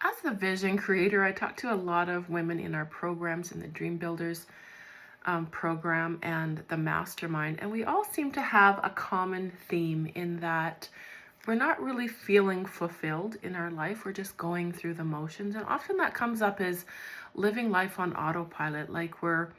As the vision creator, I talk to a lot of women in our programs, in the Dream Builders program and the mastermind, and we all seem to have a common theme in that we're not really feeling fulfilled in our life. We're just going through the motions, and often that comes up as living life on autopilot, like we're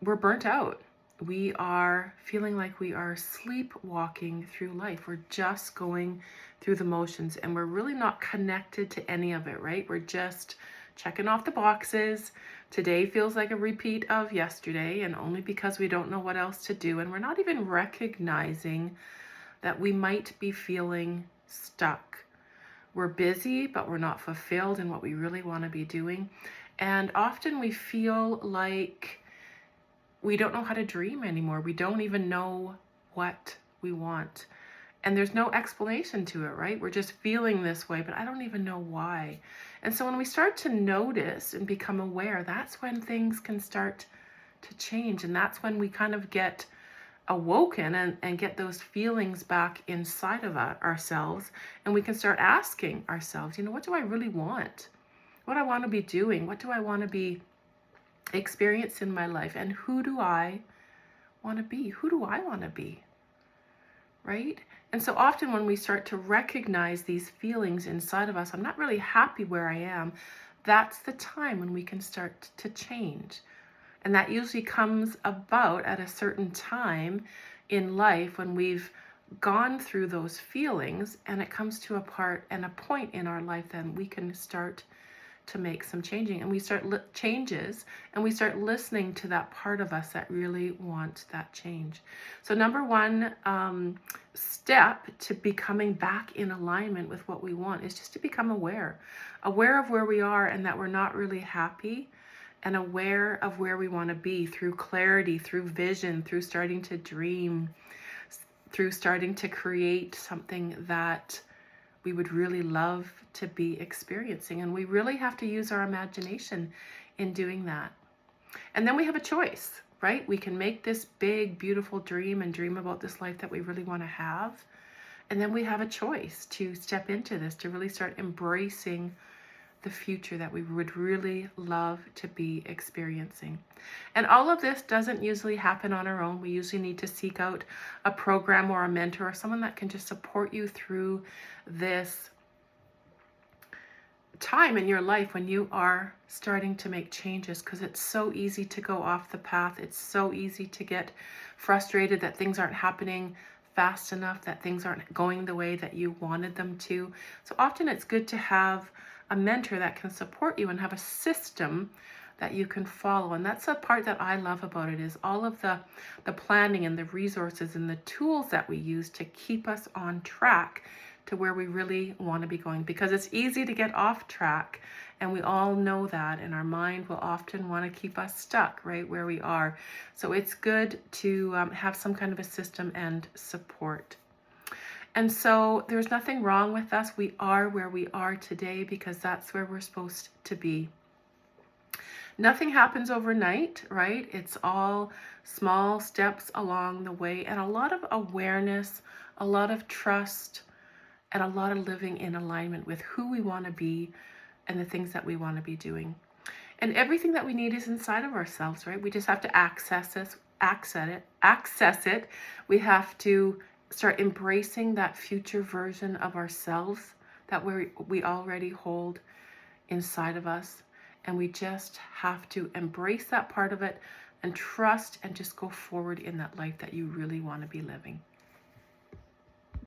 burnt out. We are feeling like we are sleepwalking through life. We're just going through the motions and we're really not connected to any of it, right? We're just checking off the boxes. Today feels like a repeat of yesterday, and only because we don't know what else to do. And we're not even recognizing that we might be feeling stuck. We're busy, but we're not fulfilled in what we really want to be doing. And often we feel like we don't know how to dream anymore. We don't even know what we want. And there's no explanation to it, right? We're just feeling this way, but I don't even know why. And so when we start to notice and become aware, that's when things can start to change. And that's when we kind of get awoken and get those feelings back inside of ourselves. And we can start asking ourselves, what do I really want? What do I want to be doing? What do I want to be experience in my life, and who do I want to be? Who do I want to be? Right? And so often when we start to recognize these feelings inside of us, I'm not really happy where I am, that's the time when we can start to change. And that usually comes about at a certain time in life when we've gone through those feelings, and it comes to a part and a point in our life then we can start to make some changing, and we start changes, and we start listening to that part of us that really wants that change. So number one step to becoming back in alignment with what we want is just to become aware of where we are and that we're not really happy, and aware of where we want to be through clarity, through vision, through starting to dream, through starting to create something that we would really love to be experiencing. And we really have to use our imagination in doing that. And then we have a choice, right? We can make this big, beautiful dream and dream about this life that we really want to have. And then we have a choice to step into this, to really start embracing the future that we would really love to be experiencing. And all of this doesn't usually happen on our own. We usually need to seek out a program or a mentor or someone that can just support you through this time in your life when you are starting to make changes, because it's so easy to go off the path. It's so easy to get frustrated that things aren't happening fast enough, that things aren't going the way that you wanted them to. So often it's good to have a mentor that can support you and have a system that you can follow. And that's the part that I love about it, is all of the planning and the resources and the tools that we use to keep us on track to where we really want to be going. Because it's easy to get off track, and we all know that, and our mind will often want to keep us stuck right where we are. So it's good to have some kind of a system and support. And so there's nothing wrong with us. We are where we are today because that's where we're supposed to be. Nothing happens overnight, right? It's all small steps along the way, and a lot of awareness, a lot of trust, and a lot of living in alignment with who we want to be and the things that we want to be doing. And everything that we need is inside of ourselves, right? We just have to access it. We have to start embracing that future version of ourselves that we already hold inside of us. And we just have to embrace that part of it and trust and just go forward in that life that you really want to be living.